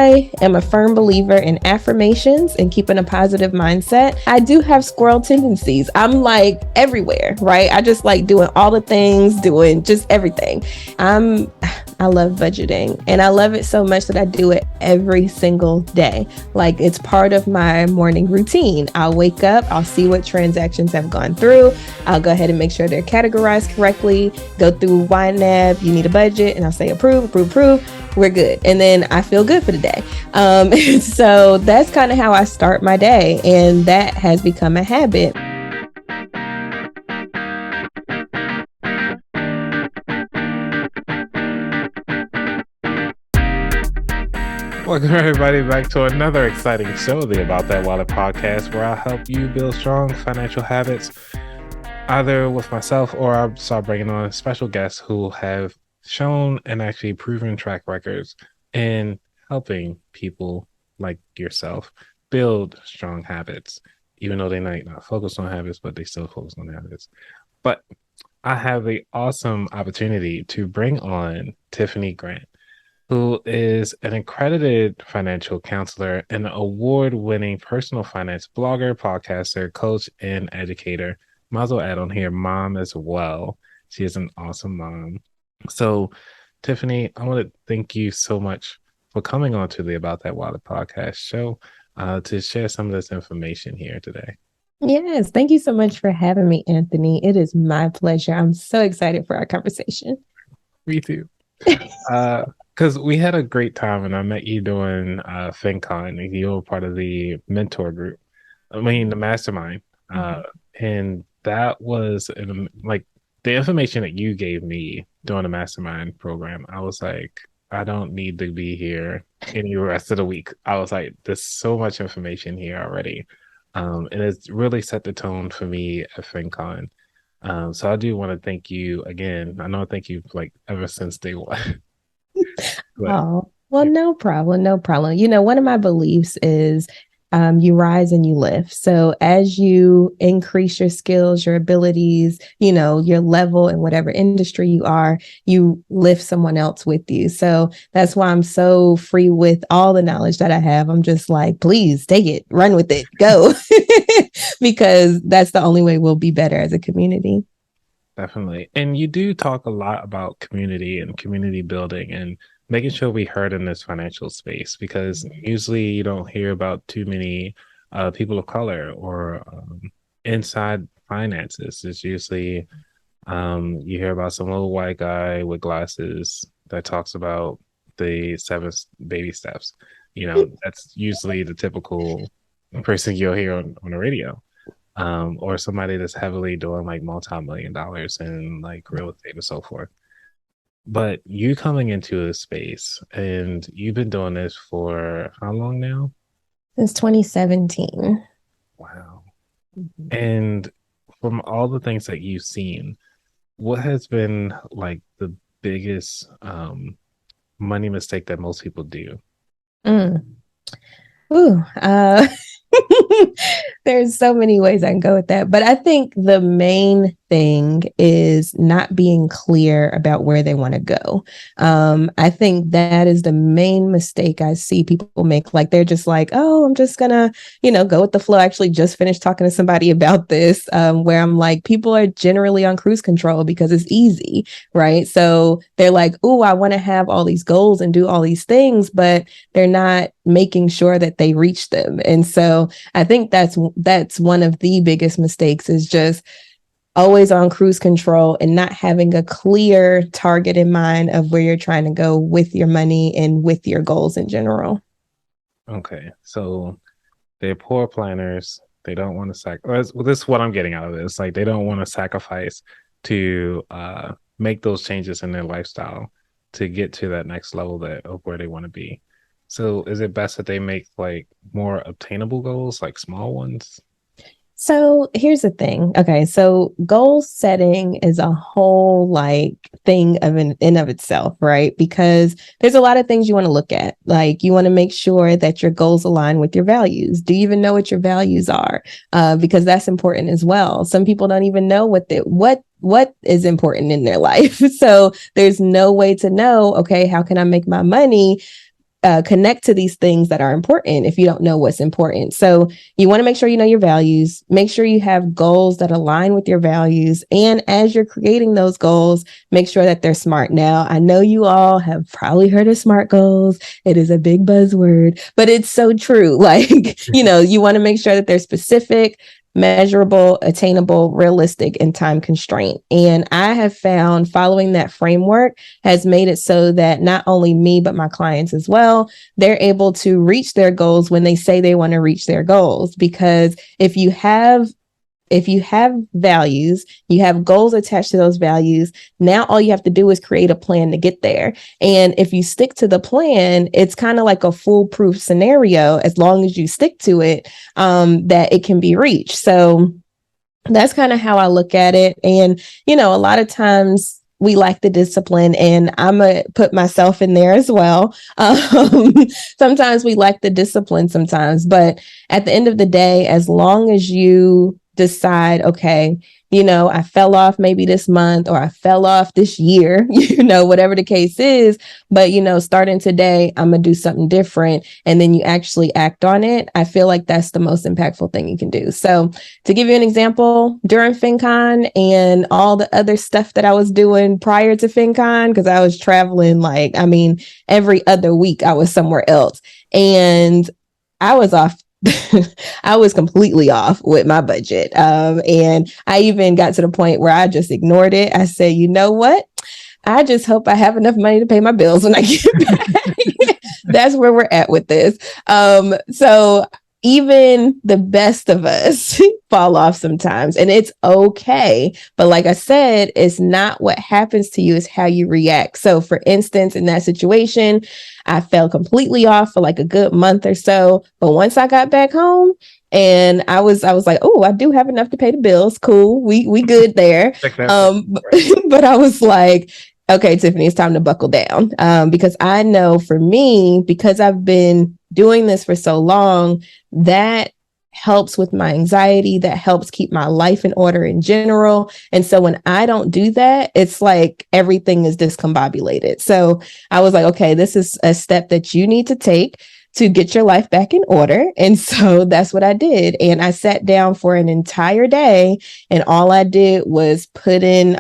I am a firm believer in affirmations and keeping a positive mindset. I do have squirrel tendencies. I'm like everywhere, right? I just like doing all the things, doing just everything. I love budgeting, and I love it so much that I do it every single day. Like, it's part of my morning routine. I'll wake up, I'll see what transactions have gone through. I'll go ahead and make sure they're categorized correctly, go through YNAB, you need a budget, and I'll say approve. We're good. And then I feel good for the day. So that's kind of how I start my day. And that has become a habit. Welcome everybody back to another exciting show, the About That Wallet podcast, where I help you build strong financial habits, either with myself or I'll start bringing on special guests who have shown and actually proven track records in helping people like yourself build strong habits, even though they might not focus on habits, but they still focus on habits. But I have the awesome opportunity to bring on Tiffany Grant, who is an accredited financial counselor and an award-winning personal finance blogger, podcaster, coach, and educator. Might as well add on here, mom as well. She is an awesome mom. So, Tiffany, I want to thank you so much for coming on to the About That Wallet podcast show to share some of this information here today. Yes, thank you so much for having me, Anthony. It is my pleasure. I'm so excited for our conversation. Me too. Because we had a great time, and I met you doing FinCon. You were part of the mentor group, the mastermind. And that was like the information that you gave me during the mastermind program. I was like, I don't need to be here any rest of the week. I was like, there's so much information here already. And it's really set the tone for me at FinCon. So I do want to thank you again. I know I thank you like ever since day one. Oh, well, no problem. You know, one of my beliefs is you rise and you lift. So as you increase your skills, your abilities, you know, your level in whatever industry you are, you lift someone else with you. So that's why I'm so free with all the knowledge that I have. I'm just like, please take it, run with it, go, because that's the only way we'll be better as a community. Definitely. And you do talk a lot about community and community building and making sure we heard in this financial space, because usually you don't hear about too many people of color or inside finances. It's usually you hear about some little white guy with glasses that talks about the 7 baby steps. You know, that's usually the typical person you'll hear on the radio. Or somebody that's heavily doing like multi-million dollars in like real estate and so forth. But you coming into a space, and you've been doing this for how long now? Since 2017. Wow. Mm-hmm. And from all the things that you've seen, what has been like the biggest money mistake that most people do? There's so many ways I can go with that, but I think the main thing is not being clear about where they want to go. I think that is the main mistake I see people make. Like, they're just like, oh, I'm just gonna, go with the flow. I actually just finished talking to somebody about this, where I'm like, people are generally on cruise control because it's easy, right? So they're like, oh, I want to have all these goals and do all these things, but they're not making sure that they reach them. And so I think that's one of the biggest mistakes, is just always on cruise control and not having a clear target in mind of where you're trying to go with your money and with your goals in general. Okay. So they're poor planners. They don't want to sacrifice. Well, this is what I'm getting out of this. Like, they don't want to sacrifice to make those changes in their lifestyle to get to that next level of where they want to be. So is it best that they make like more obtainable goals, like small ones? So here's the thing. Okay. So goal setting is a whole thing in of itself, right? Because there's a lot of things you want to look at. Like, you want to make sure that your goals align with your values. Do you even know what your values are? Because that's important as well. Some people don't even know what is important in their life. So there's no way to know, okay, how can I make my money connect to these things that are important if you don't know what's important. So you want to make sure you know your values, make sure you have goals that align with your values. And as you're creating those goals, make sure that they're smart. Now, I know you all have probably heard of SMART goals. It is a big buzzword, but it's so true. Like, you want to make sure that they're specific, measurable, attainable, realistic, and time constraint. And I have found following that framework has made it so that not only me, but my clients as well, they're able to reach their goals when they say they want to reach their goals. Because if you have values, you have goals attached to those values. Now all you have to do is create a plan to get there. And if you stick to the plan, it's kind of like a foolproof scenario, as long as you stick to it, that it can be reached. So that's kind of how I look at it. And, a lot of times we lack the discipline, and I'm going to put myself in there as well. Sometimes we lack the discipline sometimes, but at the end of the day, as long as you decide, okay, I fell off maybe this month, or I fell off this year, whatever the case is, but, starting today, I'm going to do something different. And then you actually act on it. I feel like that's the most impactful thing you can do. So to give you an example, during FinCon and all the other stuff that I was doing prior to FinCon, because I was traveling, every other week I was somewhere else, and I was off. I was completely off with my budget. And I even got to the point where I just ignored it. I said, you know what? I just hope I have enough money to pay my bills when I get back. That's where we're at with this. So even the best of us fall off sometimes, and it's okay. But like I said, it's not what happens to you, it's how you react. So for instance, in that situation, I fell completely off for like a good month or so. But once I got back home, and I was like, oh, I do have enough to pay the bills. Cool. We good there. But I was like, okay, Tiffany, it's time to buckle down. Because I know for me, because I've been doing this for so long, that helps with my anxiety, that helps keep my life in order in general. And so when I don't do that, it's like everything is discombobulated. So I was like, okay, this is a step that you need to take to get your life back in order. And so that's what I did. And I sat down for an entire day, and all I did was put in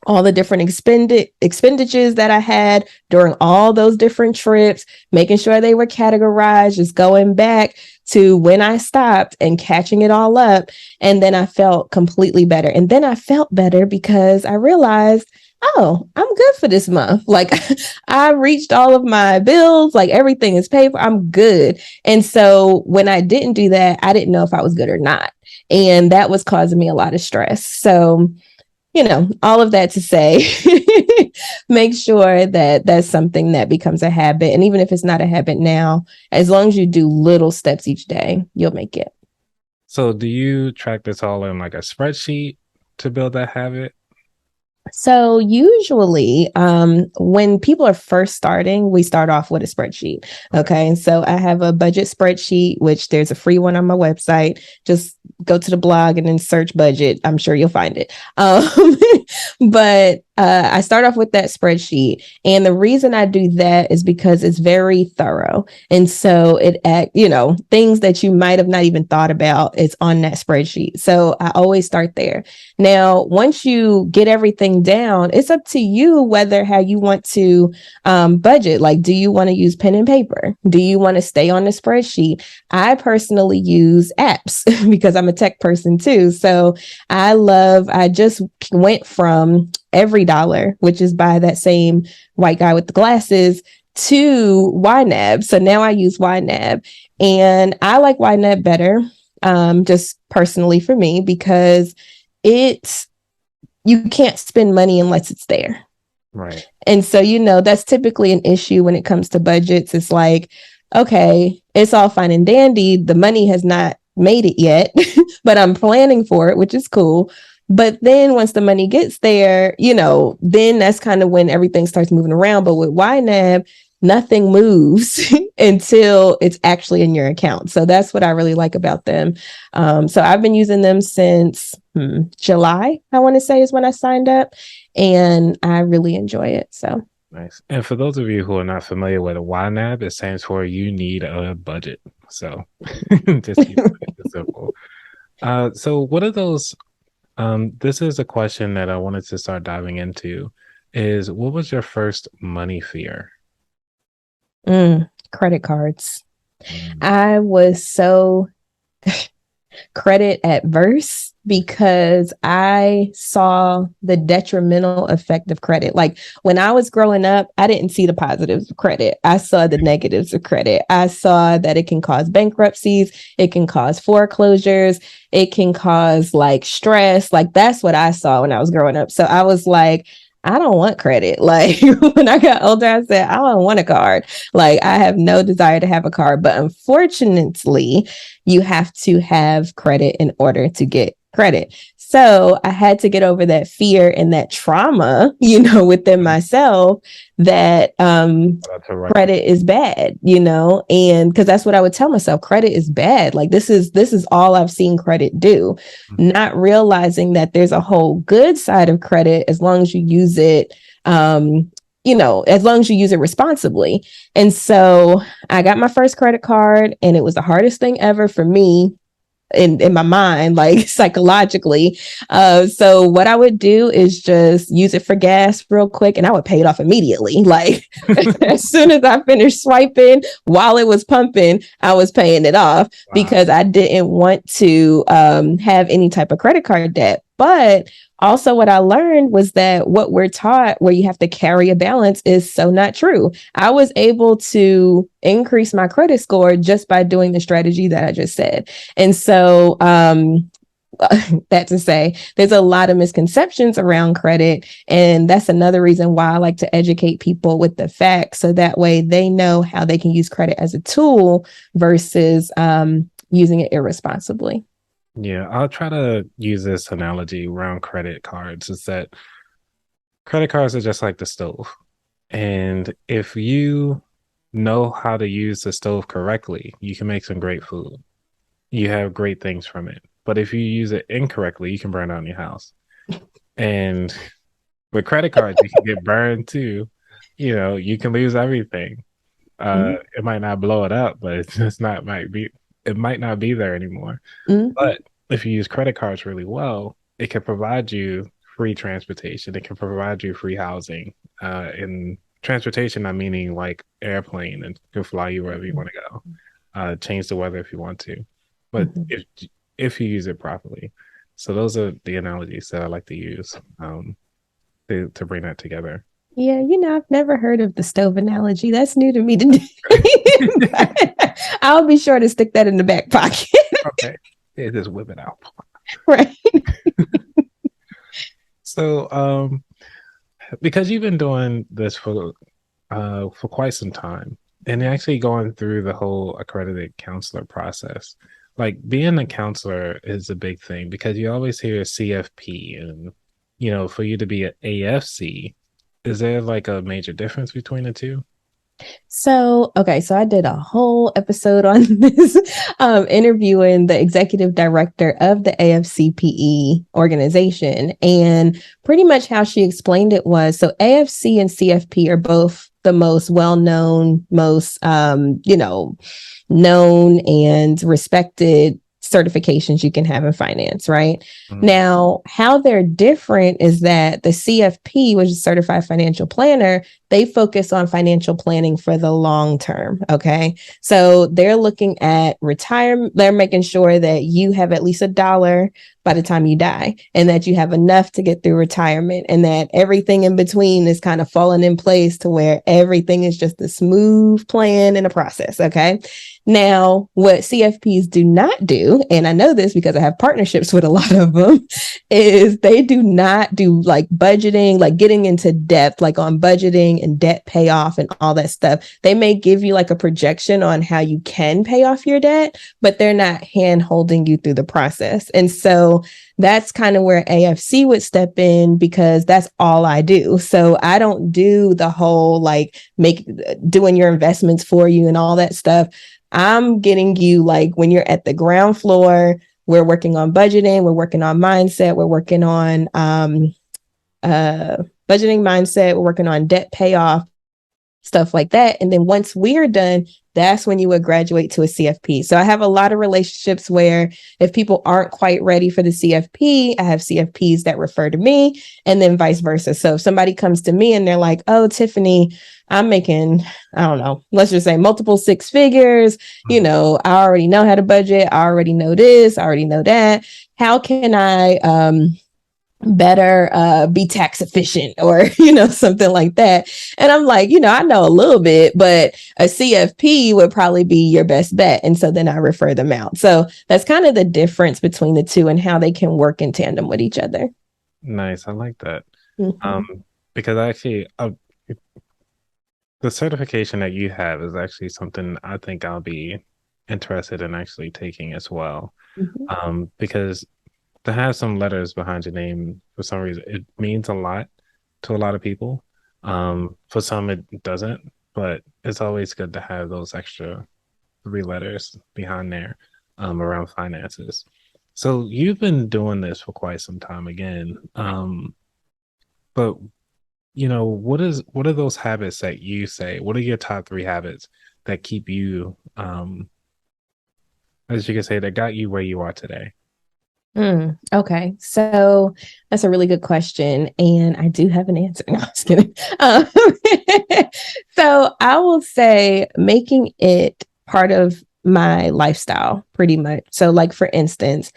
all the different expenditures that I had during all those different trips, making sure they were categorized, just going back to when I stopped and catching it all up. And then I felt completely better. And then I felt better because I realized, oh, I'm good for this month. Like I reached all of my bills, like everything is paid for. I'm good. And so when I didn't do that, I didn't know if I was good or not. And that was causing me a lot of stress. So all of that to say, make sure that that's something that becomes a habit. And even if it's not a habit now, as long as you do little steps each day, you'll make it. So do you track this all in like a spreadsheet to build that habit? So usually when people are first starting, we start off with a spreadsheet. Okay. And so I have a budget spreadsheet, which there's a free one on my website. Just go to the blog and then search budget. I'm sure you'll find it. But I start off with that spreadsheet. And the reason I do that is because it's very thorough. And so things that you might have not even thought about is on that spreadsheet. So I always start there. Now, once you get everything down, it's up to you how you want to budget. Like, do you want to use pen and paper? Do you want to stay on the spreadsheet? I personally use apps because I'm a tech person too. So I just went from EveryDollar, which is by that same white guy with the glasses, to YNAB. So now I use YNAB, and I like YNAB better, just personally for me, because you can't spend money unless it's there. Right. And so, that's typically an issue when it comes to budgets. It's like, okay, it's all fine and dandy. The money has not made it yet, but I'm planning for it, which is cool. But then once the money gets there, then that's kind of when everything starts moving around. But with YNAB, nothing moves until it's actually in your account. So that's what I really like about them. So I've been using them since July, I want to say, is when I signed up, and I really enjoy it. So Nice. And for those of you who are not familiar with a YNAB, it stands for you need a budget. So just keep it simple. So what are those? This is a question that I wanted to start diving into. Is what was your first money fear? Credit cards. Mm. I was so credit adverse because I saw the detrimental effect of credit. Like when I was growing up, I didn't see the positives of credit. I saw the negatives of credit. I saw that it can cause bankruptcies, it can cause foreclosures, it can cause like stress. Like that's what I saw when I was growing up. So I was like, I don't want credit. Like when I got older, I said, I don't want a card. Like I have no desire to have a card. But unfortunately, you have to have credit in order to get credit. So I had to get over that fear and that trauma, within myself that That's a right. credit is bad, and because that's what I would tell myself, credit is bad. Like this is all I've seen credit do, not realizing that there's a whole good side of credit as long as you use it as long as you use it responsibly. And so I got my first credit card and it was the hardest thing ever for me in my mind, like psychologically. So what I would do is just use it for gas real quick and I would pay it off immediately. Like as soon as I finished swiping while it was pumping, I was paying it off because I didn't want to have any type of credit card debt. But also what I learned was that what we're taught where you have to carry a balance is so not true. I was able to increase my credit score just by doing the strategy that I just said. And so that to say, there's a lot of misconceptions around credit. And that's another reason why I like to educate people with the facts. So that way they know how they can use credit as a tool versus using it irresponsibly. Yeah, I'll try to use this analogy around credit cards is that credit cards are just like the stove. And if you know how to use the stove correctly, you can make some great food. You have great things from it. But if you use it incorrectly, you can burn down your house. And with credit cards, you can get burned too. You can lose everything. It might not blow it up, but it's just not might be it might not be there anymore. But if you use credit cards really well, it can provide you free transportation. It can provide you free housing. In transportation, I'm meaning like airplane and can fly you wherever you want to go. Change the weather if you want to, but if you use it properly. So those are the analogies that I like to use to bring that together. Yeah, I've never heard of the stove analogy. That's new to me today. I'll be sure to stick that in the back pocket. Okay. Yeah, just whip it out. Right. So because you've been doing this for quite some time and actually going through the whole accredited counselor process, like being a counselor is a big thing because you always hear CFP and for you to be an AFC, is there like a major difference between the two? So I did a whole episode on this, interviewing the executive director of the AFCPE organization. And pretty much how she explained it was, so AFC and CFP are both the most well-known, most, known and respected certifications you can have in finance, right? Now, how they're different is that the CFP, which is Certified Financial Planner, they focus on financial planning for the long term. Okay. So they're looking at retirement. They're making sure that you have at least $1 by the time you die and that you have enough to get through retirement and that everything in between is kind of falling in place to where everything is just a smooth plan and a process. Okay. Now, what CFPs do not do, and I know this because I have partnerships with a lot of them, is they do not do like budgeting, like getting into depth, like on budgeting and debt payoff and all that stuff. They may give you like a projection on how you can pay off your debt, but they're not hand holding you through the process. And so that's kind of where AFC would step in because that's all I do. So I don't do the whole like doing your investments for you and all that stuff. I'm getting you like when you're at the ground floor, we're working on budgeting, we're working on mindset, we're working on budgeting mindset. We're working on debt payoff, stuff like that. And then once we're done, that's when you would graduate to a CFP. So I have a lot of relationships where if people aren't quite ready for the CFP, I have CFPs that refer to me, and then vice versa. So if somebody comes to me and they're like, oh, Tiffany, I'm making, I don't know, let's just say multiple six figures. You know, I already know how to budget. I already know this. I already know that. How can I, better be tax efficient, or something like that? And I'm like, I know a little bit, but a CFP would probably be your best bet. And so then I refer them out. So that's kind of the difference between the two and how they can work in tandem with each other. Nice. I like that. Mm-hmm. Because actually, the certification that you have is actually something I think I'll be interested in actually taking as well. Because to have some letters behind your name, for some reason, it means a lot to a lot of people. For some, it doesn't, but it's always good to have those extra 3 letters behind there, around finances. So you've been doing this for quite some time again. But what are those habits that you say? What are your top 3 habits that keep you, as you can say, that got you where you are today? Okay, so that's a really good question, and I do have an answer. No, I'm just kidding. So I will say making it part of my lifestyle, pretty much. So, like for instance,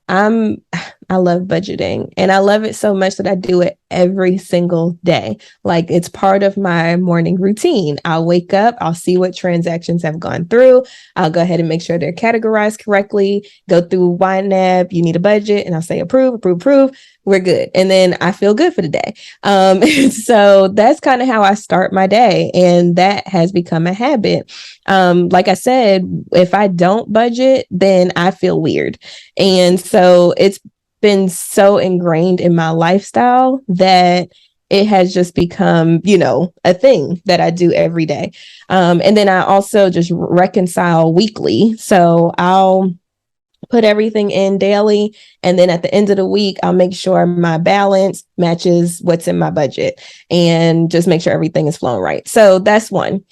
I'm I love budgeting, and I love it so much that I do it every single day. Like it's part of my morning routine. I'll wake up, I'll see what transactions have gone through. I'll go ahead and make sure they're categorized correctly, go through YNAB, you need a budget, and I'll say approve, approve, approve. We're good. And then I feel good for the day. So that's kind of how I start my day. And that has become a habit. Like I said, if I don't budget, then I feel weird. And so it's been so ingrained in my lifestyle that it has just become, a thing that I do every day. And then I also just reconcile weekly. So I'll put everything in daily. And then at the end of the week, I'll make sure my balance matches what's in my budget and just make sure everything is flowing right. So that's one.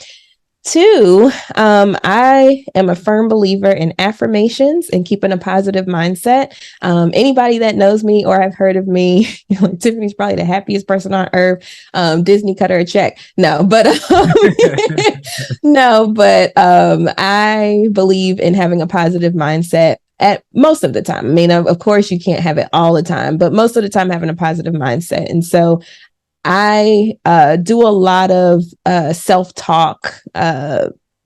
2, I am a firm believer in affirmations and keeping a positive mindset. Anybody that knows me or have heard of me, like Tiffany's probably the happiest person on earth. Disney cut her a check. No, but I believe in having a positive mindset at most of the time. I mean, of course, you can't have it all the time, but most of the time having a positive mindset. And so I do a lot of self-talk,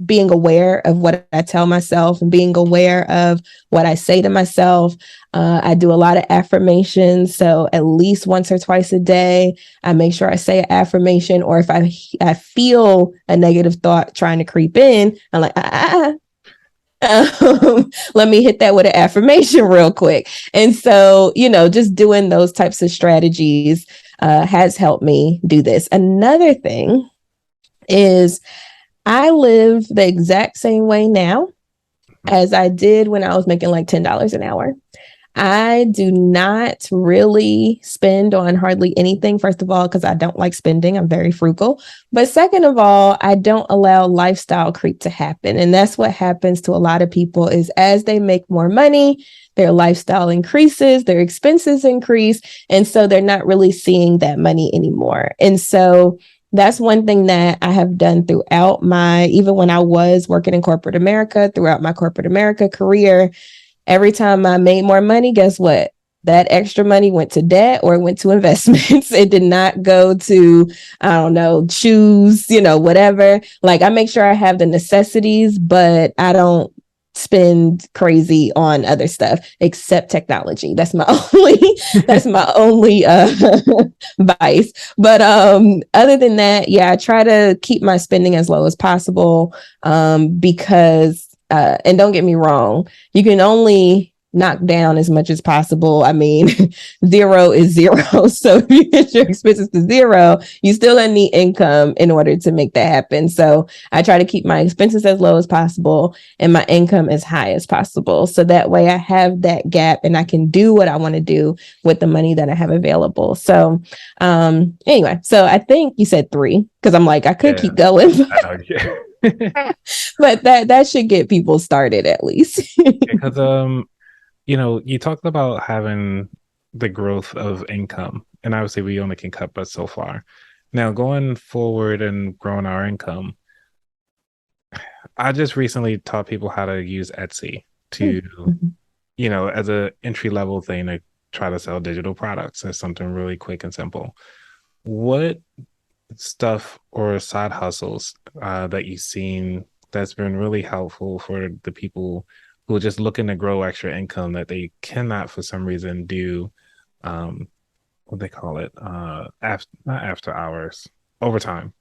being aware of what I tell myself and being aware of what I say to myself. I do a lot of affirmations. So at least once or twice a day, I make sure I say an affirmation, or if I feel a negative thought trying to creep in, I'm like, let me hit that with an affirmation real quick. And so, just doing those types of strategies has helped me do this. Another thing is I live the exact same way now as I did when I was making like $10 an hour. I do not really spend on hardly anything. First of all, because I don't like spending. I'm very frugal. But second of all, I don't allow lifestyle creep to happen. And that's what happens to a lot of people is as they make more money, their lifestyle increases, their expenses increase. And so they're not really seeing that money anymore. And so that's one thing that I have done throughout even when I was working in corporate America, throughout my corporate America career. Every time I made more money, guess what? That extra money went to debt or it went to investments. It did not go to, I don't know, shoes, whatever. Like I make sure I have the necessities, but I don't spend crazy on other stuff except technology. That's my only vice. But other than that, yeah, I try to keep my spending as low as possible because and don't get me wrong, you can only knocked down as much as possible. I mean, zero is zero. So if you get your expenses to zero, you still gonna need income in order to make that happen. So I try to keep my expenses as low as possible and my income as high as possible. So that way I have that gap and I can do what I want to do with the money that I have available. So anyway, so I think you said 3 because I'm like, I could keep going. But that should get people started at least. Because you talked about having the growth of income, and obviously we only can cut but so far. Now, going forward and growing our income, I just recently taught people how to use Etsy to, as an entry level thing to try to sell digital products. That's something really quick and simple. What stuff or side hustles that you've seen that's been really helpful for the people who are just looking to grow extra income that they cannot for some reason do what they call it not after hours, overtime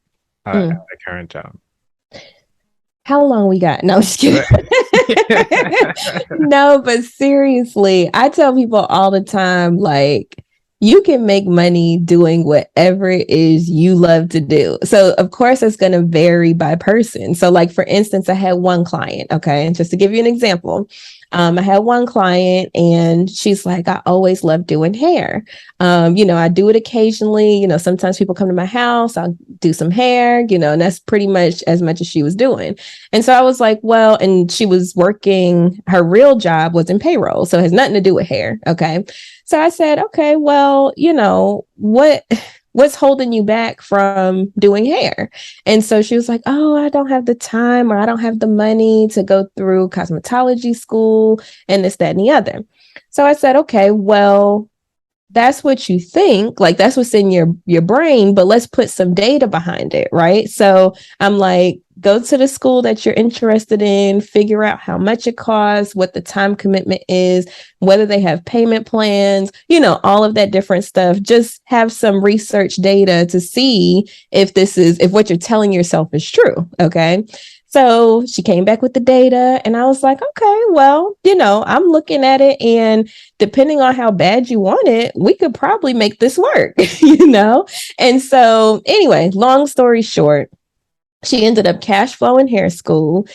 at their current job? How long we got? No, I'm just kidding. No, but seriously, I tell people all the time, like, you can make money doing whatever it is you love to do. So of course it's going to vary by person. So like, for instance, I had one client. Okay. And just to give you an example, I had one client and she's like, I always love doing hair. I do it occasionally, sometimes people come to my house, I'll do some hair, and that's pretty much as she was doing. And so I was like, well, and she was working, her real job was in payroll. So it has nothing to do with hair. Okay. So I said, okay, well, what's holding you back from doing hair? And so she was like, oh, I don't have the time or I don't have the money to go through cosmetology school and this, that, and the other. So I said, okay, well, that's what you think, like that's what's in your brain, but let's put some data behind it, right? So I'm like, go to the school that you're interested in, figure out how much it costs, what the time commitment is, whether they have payment plans, all of that different stuff. Just have some research data to see if what you're telling yourself is true. Okay. So she came back with the data and I was like, okay, well, I'm looking at it and depending on how bad you want it, we could probably make this work, And so anyway, long story short, she ended up cash flowing hair school.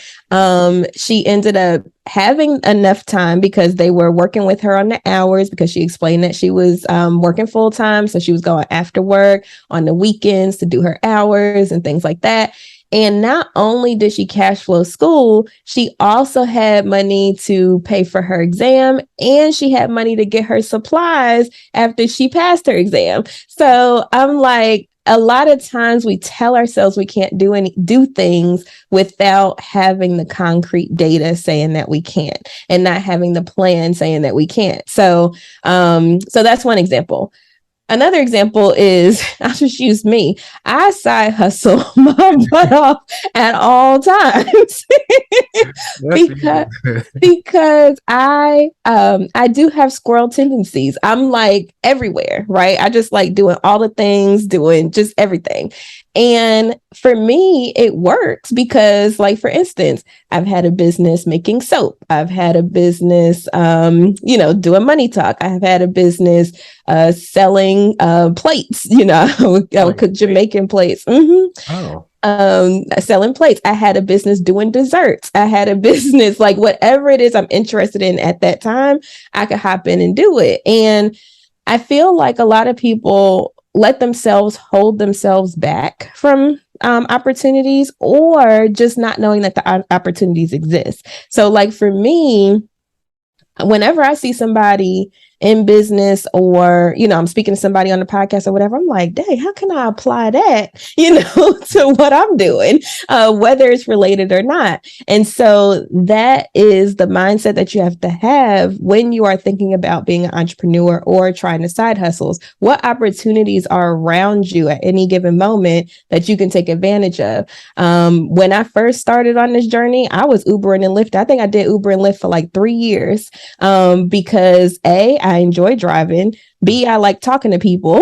She ended up having enough time because they were working with her on the hours because she explained that she was working full time. So she was going after work on the weekends to do her hours and things like that. And not only did she cash flow school, she also had money to pay for her exam and she had money to get her supplies after she passed her exam. So I'm like, a lot of times we tell ourselves we can't do things without having the concrete data saying that we can't and not having the plan saying that we can't. So that's one example. Another example is, I'll just use me. I side hustle my butt off at all times because I do have squirrel tendencies. I'm like everywhere, right? I just like doing all the things, doing just everything. And for me, it works because, like, for instance, I've had a business making soap. I've had a business, doing money talk. I've had a business selling plates. I would cook Jamaican plates. Mm-hmm. Oh. Selling plates. I had a business doing desserts. I had a business, like whatever it is I'm interested in at that time, I could hop in and do it. And I feel like a lot of people let themselves hold themselves back from opportunities or just not knowing that the opportunities exist. So like for me, whenever I see somebody in business or, I'm speaking to somebody on the podcast or whatever, I'm like, dang, how can I apply that, to what I'm doing, whether it's related or not. And so that is the mindset that you have to have when you are thinking about being an entrepreneur or trying to side hustles. What opportunities are around you at any given moment that you can take advantage of? When I first started on this journey, I was Ubering and Lyft. I think I did Uber and Lyft for like 3 years because I enjoy driving. B, I like talking to people.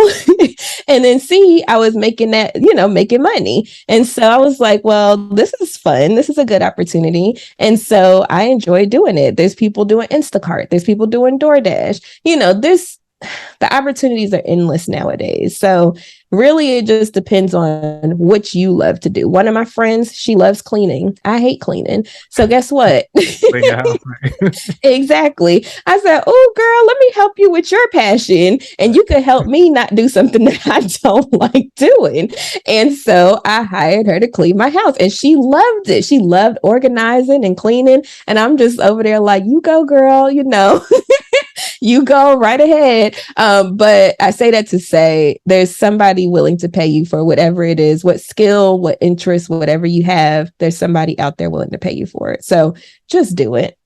And then C, I was making that, making money. And so I was like, well, this is fun. This is a good opportunity. And so I enjoy doing it. There's people doing Instacart. There's people doing DoorDash. The opportunities are endless nowadays. So really, it just depends on what you love to do. One of my friends, she loves cleaning. I hate cleaning. So guess what? Exactly. I said, oh, girl, let me help you with your passion. And you could help me not do something that I don't like doing. And so I hired her to clean my house. And she loved it. She loved organizing and cleaning. And I'm just over there like, you go, girl, you go right ahead. But I say that to say there's somebody willing to pay you for whatever it is, what skill, what interest, whatever you have. There's somebody out there willing to pay you for it. So just do it.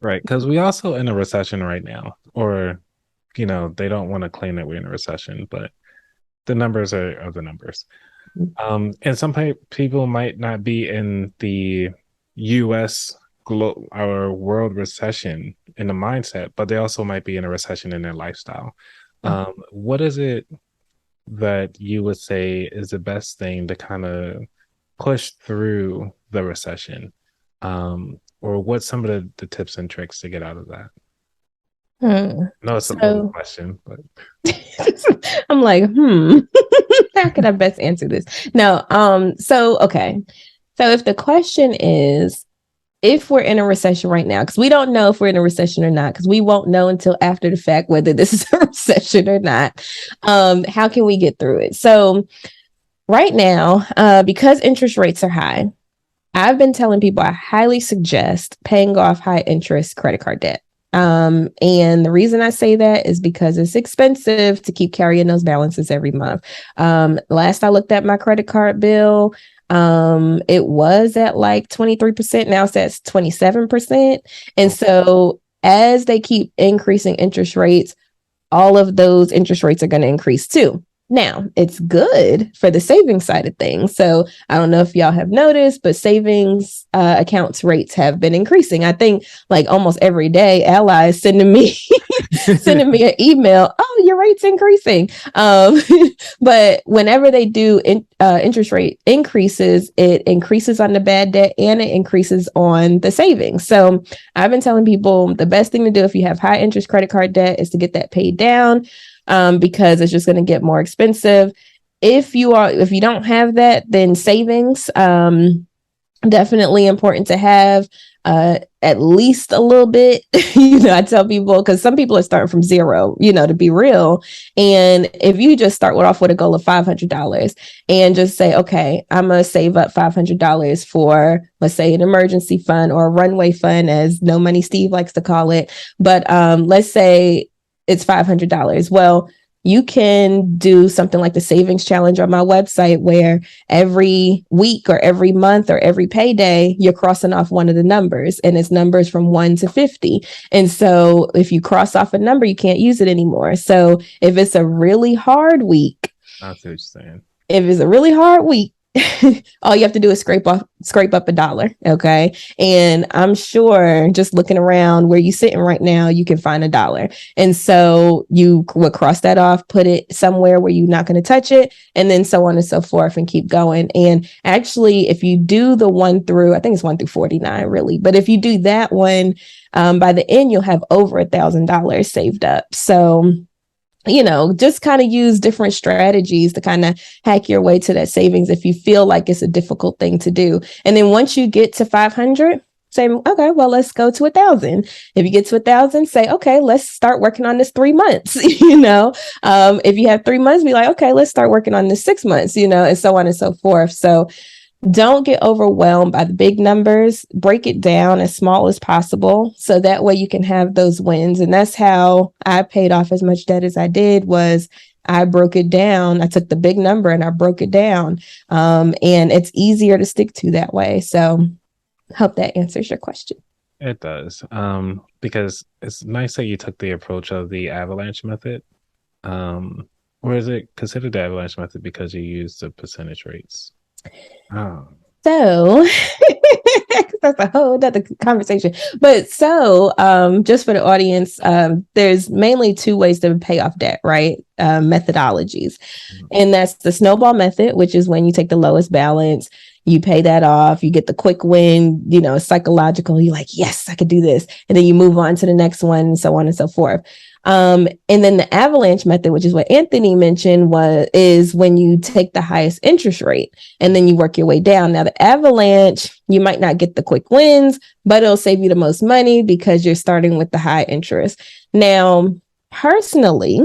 Right. Because we also in a recession right now, or, they don't want to claim that we're in a recession, but the numbers are the numbers. And some people might not be in the U.S. Our world recession in the mindset, but they also might be in a recession in their lifestyle. What is it that you would say is the best thing to kind of push through the recession? Or what's some of the tips and tricks to get out of that? No, it's a little question, but I'm like, how can I best answer this? No, okay. So if the question is if we're in a recession right now, because we don't know if we're in a recession or not, because we won't know until after the fact whether this is a recession or not. How can we get through it? So right now, because interest rates are high, I've been telling people I highly suggest paying off high interest credit card debt. And the reason I say that is because it's expensive to keep carrying those balances every month. Last I looked at my credit card bill, it was at like 23%. Now it's at 27%. And so as they keep increasing interest rates, all of those interest rates are going to increase too. Now, it's good for the savings side of things. So I don't know if y'all have noticed, but savings accounts rates have been increasing. I think like almost every day, Ally is sending me an email. Oh, your rate's increasing. But whenever they do interest rate increases, it increases on the bad debt and it increases on the savings. So I've been telling people the best thing to do if you have high interest credit card debt is to get that paid down. Because it's just going to get more expensive. If you don't have that, then savings, definitely important to have, at least a little bit. I tell people, because some people are starting from zero, to be real. And if you just start off with a goal of $500 and just say, okay, I'm going to save up $500 for, let's say, an emergency fund or a runway fund, as No Money Steve likes to call it. But let's say it's $500. Well, you can do something like the savings challenge on my website where every week or every month or every payday, you're crossing off one of the numbers, and it's numbers from 1 to 50. And so if you cross off a number, you can't use it anymore. So if it's a really hard week, I see what you're saying. If it's a really hard week, all you have to do is scrape up $1. Okay. And I'm sure just looking around where you're sitting right now, you can find $1. And so you would cross that off, put it somewhere where you're not going to touch it, and then so on and so forth, and keep going. And actually, if you do the I think it's 1 through 49 really, but if you do that one, by the end, you'll have over $1,000 saved up. So just kind of use different strategies to kind of hack your way to that savings if you feel like it's a difficult thing to do. And then once you get to 500, say, okay, well, let's go to 1,000. If you get to 1,000, say, okay, let's start working on this 3 months. If you have 3 months, be like, okay, let's start working on this 6 months, and so on and so forth. So don't get overwhelmed by the big numbers. Break it down as small as possible, so that way you can have those wins. And that's how I paid off as much debt as I did, was I broke it down. I took the big number and I broke it down. And it's easier to stick to that way. So hope that answers your question. It does. Because it's nice that you took the approach of the avalanche method. Or is it considered the avalanche method because you use the percentage rates? Oh. So that's a whole other conversation. But so just for the audience, there's mainly two ways to pay off debt, right? Methodologies. And that's the snowball method, which is when you take the lowest balance, you pay that off, you get the quick win, psychological, you're like, yes, I could do this. And then you move on to the next one, and so on and so forth. And then the avalanche method, which is what Anthony mentioned, is when you take the highest interest rate and then you work your way down. Now, the avalanche, you might not get the quick wins, but it'll save you the most money because you're starting with the high interest. Now, personally,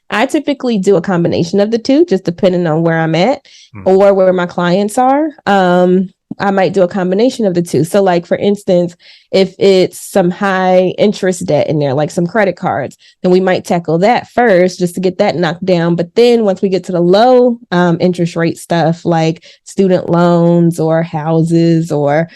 I typically do a combination of the two, just depending on where I'm at or where my clients are. I might do a combination of the two. So like, for instance, if it's some high interest debt in there, like some credit cards, then we might tackle that first just to get that knocked down. But then once we get to the low interest rate stuff, like student loans or houses or,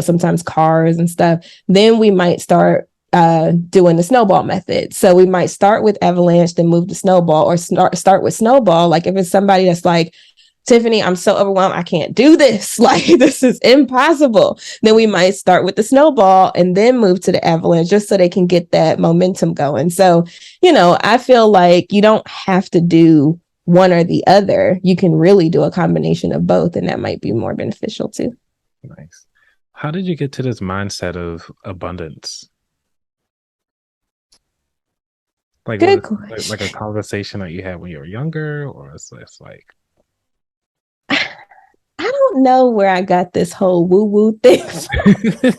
sometimes cars and stuff, then we might start doing the snowball method. So we might start with avalanche, then move to snowball, or start with snowball. Like if it's somebody that's like, Tiffany, I'm so overwhelmed, I can't do this. Like, this is impossible. Then we might start with the snowball and then move to the avalanche just so they can get that momentum going. So, I feel like you don't have to do one or the other. You can really do a combination of both, and that might be more beneficial too. Nice. How did you get to this mindset of abundance? Like, good question. Like a conversation that you had when you were younger, or it's like, I don't know where I got this whole woo-woo thing from.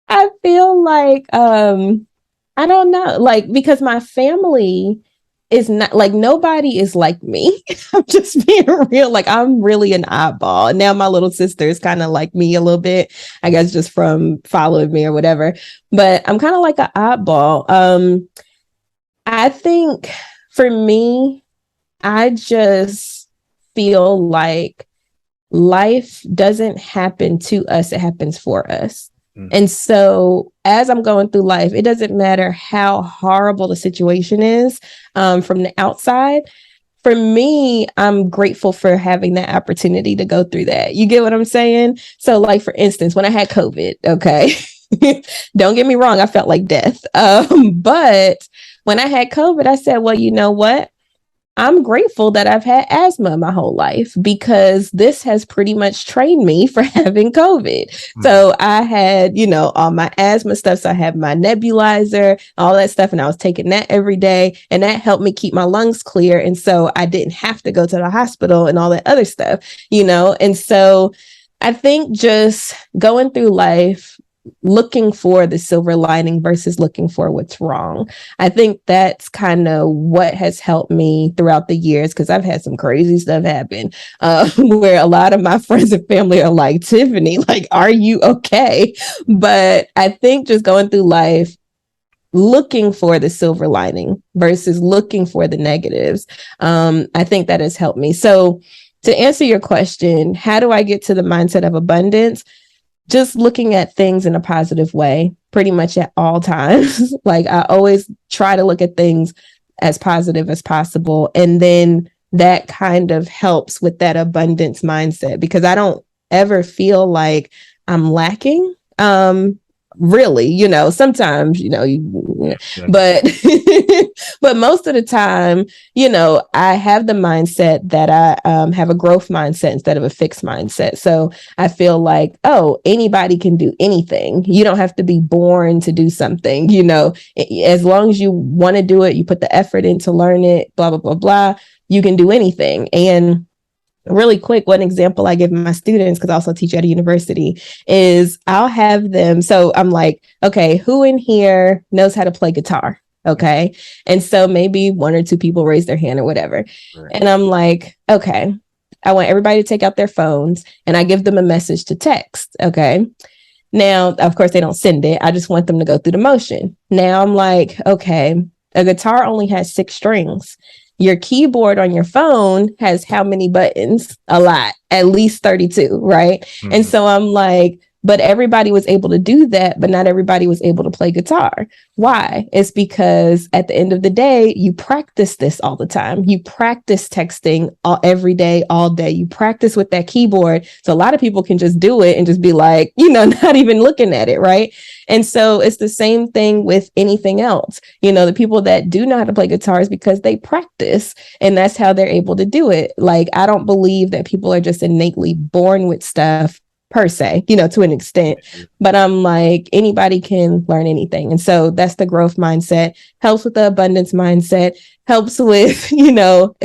I feel like, I don't know, like, because my family is not, like, nobody is like me. I'm just being real. Like, I'm really an oddball. Now my little sister is kind of like me a little bit, I guess, just from following me or whatever. But I'm kind of like an oddball. I think for me, I just feel like life doesn't happen to us, it happens for us. And so as I'm going through life, it doesn't matter how horrible the situation is from the outside. For me, I'm grateful for having that opportunity to go through that. You get what I'm saying? So like, for instance, when I had COVID, okay, don't get me wrong, I felt like death. But when I had COVID, I said, well, you know what? I'm grateful that I've had asthma my whole life because this has pretty much trained me for having COVID. So I had, all my asthma stuff. So I had my nebulizer, all that stuff. And I was taking that every day. And that helped me keep my lungs clear. And so I didn't have to go to the hospital and all that other stuff, And so I think just going through life, looking for the silver lining versus looking for what's wrong. I think that's kind of what has helped me throughout the years, because I've had some crazy stuff happen where a lot of my friends and family are like, Tiffany, like, are you okay? But I think just going through life, looking for the silver lining versus looking for the negatives, I think that has helped me. So to answer your question, how do I get to the mindset of abundance? Just looking at things in a positive way, pretty much at all times. Like, I always try to look at things as positive as possible. And then that kind of helps with that abundance mindset, because I don't ever feel like I'm lacking. Really, sometimes, but but most of the time, I have the mindset that I have a growth mindset instead of a fixed mindset. So I feel like, oh, anybody can do anything. You don't have to be born to do something, as long as you want to do it, you put the effort in to learn it, blah, blah, blah, blah, you can do anything. And really quick, one example I give my students, because I also teach at a university, is I'll have them. So I'm like, okay, who in here knows how to play guitar? Okay. And so maybe one or two people raise their hand or whatever. Right. And I'm like, okay, I want everybody to take out their phones, and I give them a message to text. Okay. Now, of course, they don't send it. I just want them to go through the motion. Now I'm like, okay, a guitar only has 6 strings. Your keyboard on your phone has how many buttons? A lot, at least 32, right? And so I'm like, But everybody was able to do that, but not everybody was able to play guitar. Why? It's because at the end of the day, you practice this all the time. You practice texting every day, all day. You practice with that keyboard. So a lot of people can just do it and just be like, not even looking at it, right? And so it's the same thing with anything else. The people that do know how to play guitars because they practice, and that's how they're able to do it. Like, I don't believe that people are just innately born with stuff per se, to an extent, but I'm like, anybody can learn anything. And so that's the growth mindset, helps with the abundance mindset, helps with,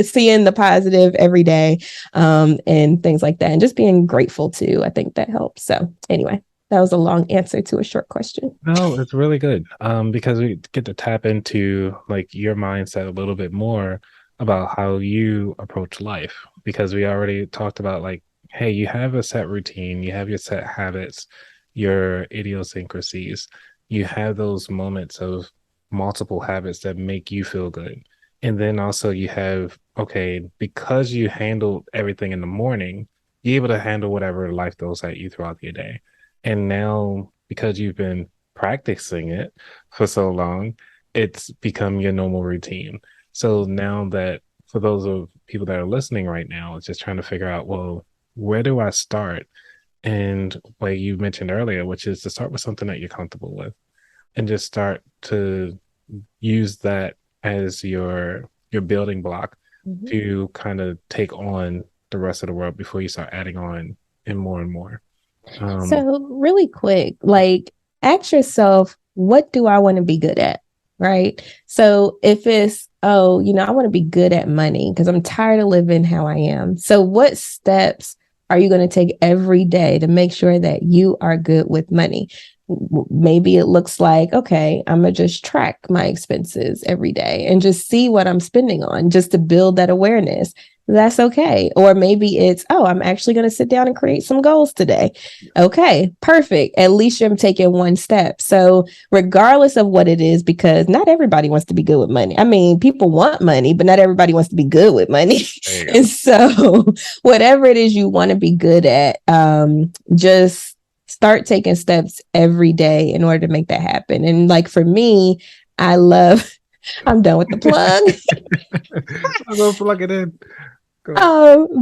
seeing the positive every day, and things like that. And just being grateful too. I think that helps. So anyway, that was a long answer to a short question. No, it's really good. Because we get to tap into like your mindset a little bit more about how you approach life, because we already talked about like, hey, you have a set routine, you have your set habits, your idiosyncrasies, you have those moments of multiple habits that make you feel good. And then also you have, okay, because you handled everything in the morning, you're able to handle whatever life throws at you throughout the day. And now, because you've been practicing it for so long, it's become your normal routine. So now that for those of people that are listening right now, it's just trying to figure out, well, where do I start? And like you mentioned earlier, which is to start with something that you're comfortable with and just start to use that as your building block to kind of take on the rest of the world before you start adding on and more. So really quick, like, ask yourself, what do I want to be good at? Right. So if it's, I want to be good at money because I'm tired of living how I am. So what steps are you going to take every day to make sure that you are good with money? Maybe it looks like, okay, I'm going to just track my expenses every day and just see what I'm spending on just to build that awareness. That's okay. Or maybe it's, I'm actually going to sit down and create some goals today. Okay, perfect. At least I'm taking one step. So regardless of what it is, because not everybody wants to be good with money. I mean, people want money, but not everybody wants to be good with money. And so whatever it is you want to be good at, just start taking steps every day in order to make that happen. And like for me, I'm done with the plug. I'm going to plug it in.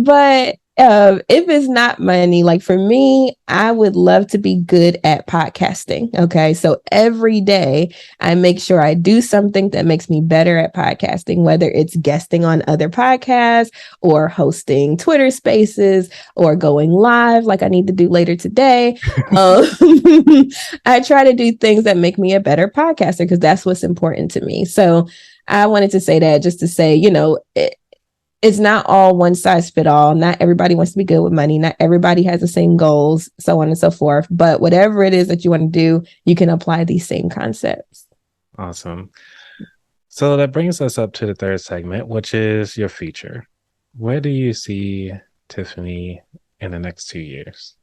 But if it's not money, like for me, I would love to be good at podcasting. Okay. So every day I make sure I do something that makes me better at podcasting, whether it's guesting on other podcasts or hosting Twitter spaces or going live like I need to do later today. I try to do things that make me a better podcaster because that's what's important to me. So I wanted to say that just to say, it's not all one size fit all. Not everybody wants to be good with money. Not everybody has the same goals, so on and so forth. But whatever it is that you want to do, you can apply these same concepts. Awesome. So that brings us up to the third segment, which is your future. Where do you see Tiffany in the next 2 years?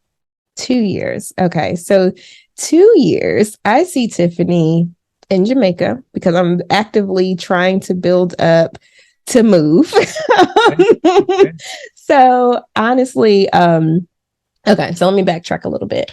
2 years. Okay. So 2 years, I see Tiffany in Jamaica because I'm actively trying to build up to move. So honestly, okay, so let me backtrack a little bit.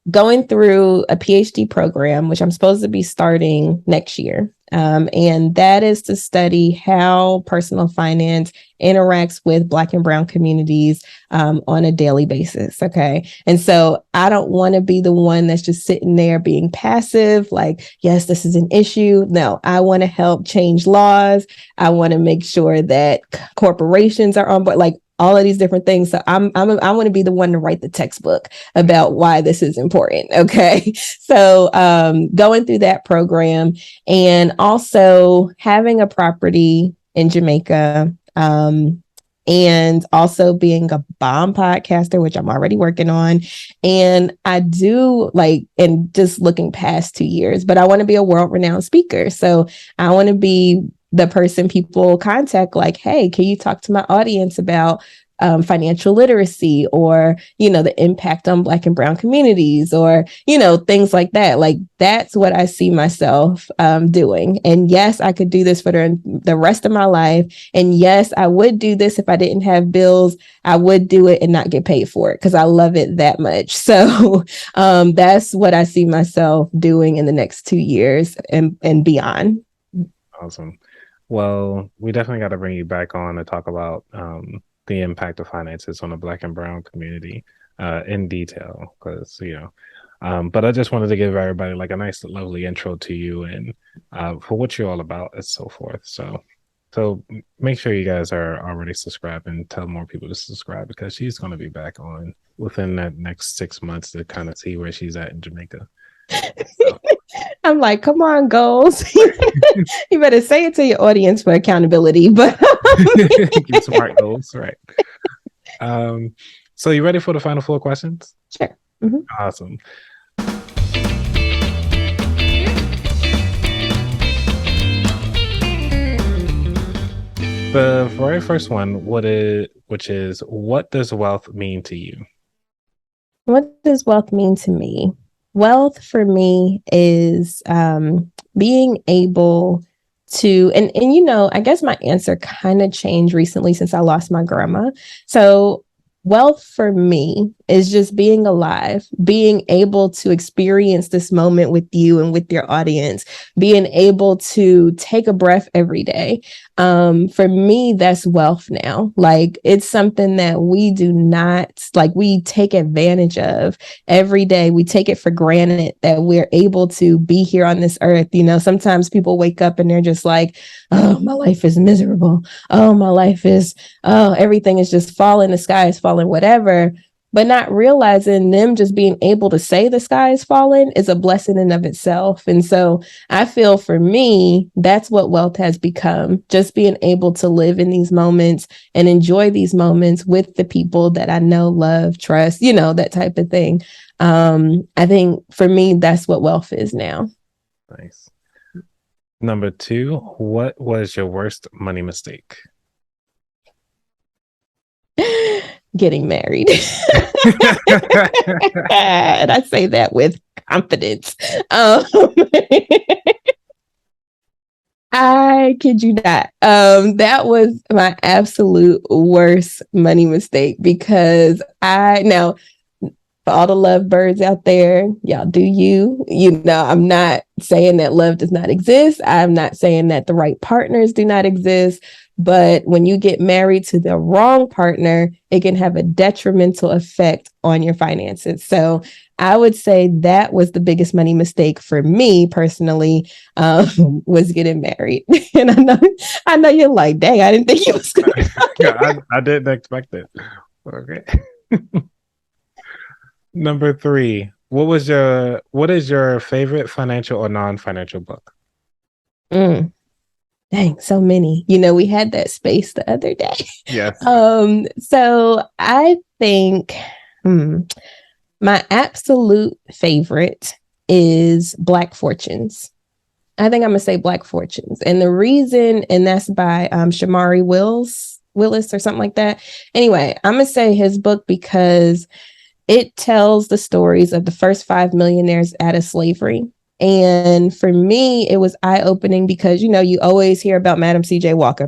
Going through a PhD program, which I'm supposed to be starting next year. And that is to study how personal finance interacts with Black and Brown communities on a daily basis. Okay. And so I don't want to be the one that's just sitting there being passive, like, yes, this is an issue. No, I want to help change laws. I want to make sure that corporations are on board, like all of these different things. So I want to be the one to write the textbook about why this is important. Okay. So going through that program and also having a property in Jamaica, and also being a bomb podcaster, which I'm already working on. And I do and just looking past 2 years, but I want to be a world-renowned speaker. So I want to be the person people contact, like, hey, can you talk to my audience about financial literacy, or, the impact on Black and Brown communities, or, things like that. Like, that's what I see myself doing. And yes, I could do this for the rest of my life. And yes, I would do this if I didn't have bills. I would do it and not get paid for it because I love it that much. So that's what I see myself doing in the next 2 years and beyond. Awesome. Well, we definitely got to bring you back on to talk about the impact of finances on the Black and Brown community in detail, because but I just wanted to give everybody like a nice, lovely intro to you and for what you're all about and so forth. So make sure you guys are already subscribed and tell more people to subscribe, because she's going to be back on within that next 6 months to kind of see where she's at in Jamaica. So. I'm like, come on, goals. You better say it to your audience for accountability, but keep smart goals, right? So you ready for the final 4 questions? Sure. Mm-hmm. Awesome. The very first one, which is, what does wealth mean to you? What does wealth mean to me? Wealth for me is being able to, and I guess my answer kind of changed recently since I lost my grandma. So wealth for me is just being alive, being able to experience this moment with you and with your audience, being able to take a breath every day. For me, that's wealth now. Like, it's something that we do not, like, we take advantage of every day. We take it for granted that we're able to be here on this earth. Sometimes people wake up and they're just like, oh, my life is miserable. Oh, my life is, everything is just falling. The sky is falling, whatever. But not realizing them just being able to say the sky is falling is a blessing in of itself. And so I feel for me, that's what wealth has become. Just being able to live in these moments and enjoy these moments with the people that I know, love, trust, that type of thing. I think for me, that's what wealth is now. Nice. Number 2, what was your worst money mistake? Getting married. And I say that with confidence. I kid you not. That was my absolute worst money mistake, because now, for all the lovebirds out there, y'all do you. I'm not saying that love does not exist. I'm not saying that the right partners do not exist. But when you get married to the wrong partner, it can have a detrimental effect on your finances. So I would say that was the biggest money mistake for me personally, was getting married. And I know you're like, dang, I didn't think you was going to. I didn't expect it. Okay. Number 3, what is your favorite financial or non-financial book? Dang, so many. We had that space the other day. Yes. So I think my absolute favorite is Black Fortunes. I think I'm gonna say Black Fortunes. And the reason, and that's by Shamari Willis or something like that. Anyway, I'm gonna say his book because it tells the stories of the first 5 millionaires out of slavery. And for me, it was eye-opening because, you always hear about Madam C.J. Walker,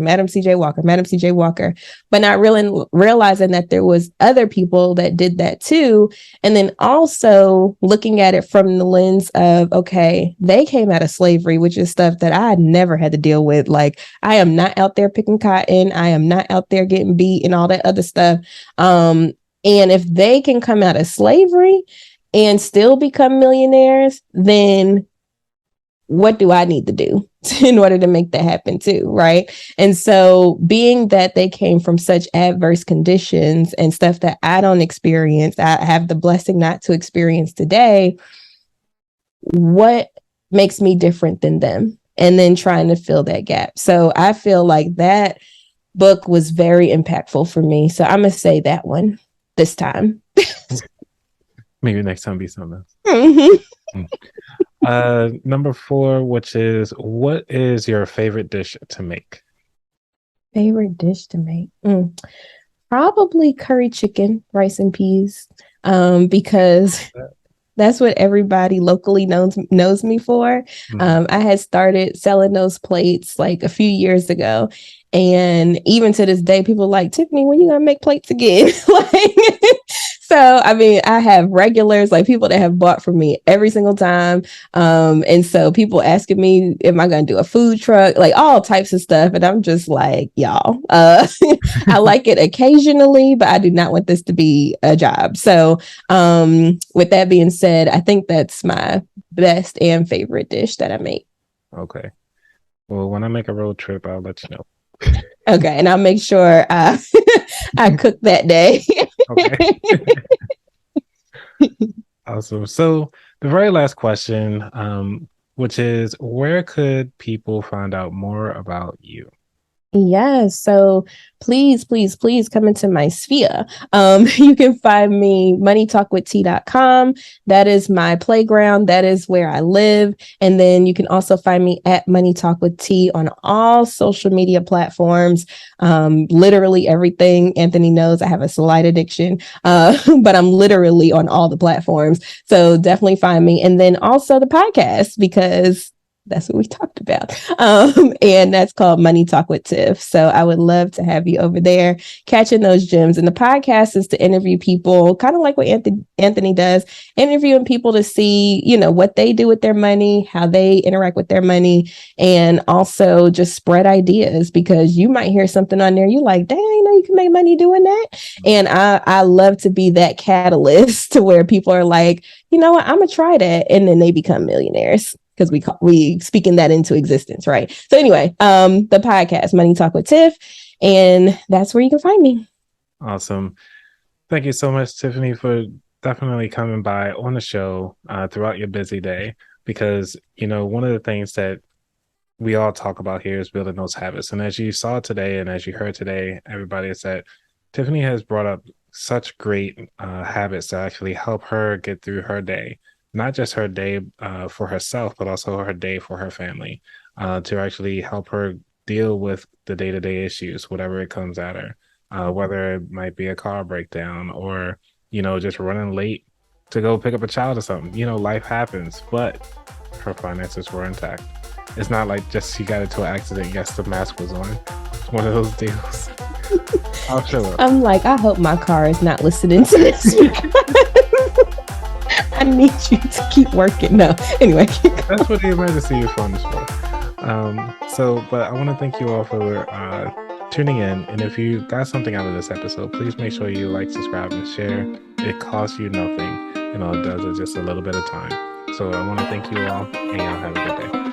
but not really realizing that there was other people that did that too. And then also looking at it from the lens of, okay, they came out of slavery, which is stuff that I never had to deal with. Like, I am not out there picking cotton. I am not out there getting beat and all that other stuff. And if they can come out of slavery and still become millionaires, then what do I need to do in order to make that happen too, right? And so being that they came from such adverse conditions and stuff that I don't experience, I have the blessing not to experience today, what makes me different than them? And then trying to fill that gap. So I feel like that book was very impactful for me. So I'm going to say that one this time. Maybe next time be something else. Mm-hmm. Number 4, which is, what is your favorite dish to make? Favorite dish to make? Probably curry chicken, rice and peas, because that's what everybody locally knows me for. I had started selling those plates like a few years ago. And even to this day, people are like, Tiffany, when you gonna make plates again? Like, so I mean, I have regulars, like people that have bought from me every single time. And so people asking me, am I gonna do a food truck? Like all types of stuff. And I'm just like, y'all, I like it occasionally, but I do not want this to be a job. So with that being said, I think that's my best and favorite dish that I make. Okay. Well, when I make a road trip, I'll let you know. Okay, and I'll make sure I cook that day. Okay. Awesome. So the very last question, which is, where could people find out more about you? Yes. So please, please, please come into my sphere. You can find me moneytalkwitht.com. That is my playground. That is where I live. And then you can also find me at Money Talk with T on all social media platforms. Literally everything. Anthony knows I have a slight addiction, but I'm literally on all the platforms. So definitely find me. And then also the podcast, because that's what we talked about. And that's called Money Talk with Tiff. So I would love to have you over there catching those gems. And the podcast is to interview people, kind of like what Anthony does, interviewing people to see, what they do with their money, how they interact with their money, and also just spread ideas, because you might hear something on there. You like, dang, I know you can make money doing that. And I love to be that catalyst to where people are like, you know what, I'm going to try that. And then they become millionaires, because we speaking that into existence, right? So anyway, the podcast, Money Talk with Tiff, and that's where you can find me. Awesome. Thank you so much, Tiffany, for definitely coming by on the show throughout your busy day, because, one of the things that we all talk about here is building those habits. And as you saw today, and as you heard today, everybody, is that Tiffany has brought up such great habits that actually help her get through her day. Not just her day for herself, but also her day for her family, to actually help her deal with the day-to-day issues, whatever it comes at her, whether it might be a car breakdown or, just running late to go pick up a child or something. Life happens, but her finances were intact. It's not like just she got into an accident. Yes, the mask was on. It's one of those deals. I'll show her. I'm like, I hope my car is not listening to this. I need you to keep working. No, anyway. That's what the emergency fund is for. But I want to thank you all for tuning in. And if you got something out of this episode, please make sure you like, subscribe, and share. It costs you nothing, and all it does is just a little bit of time. So I want to thank you all, and y'all have a good day.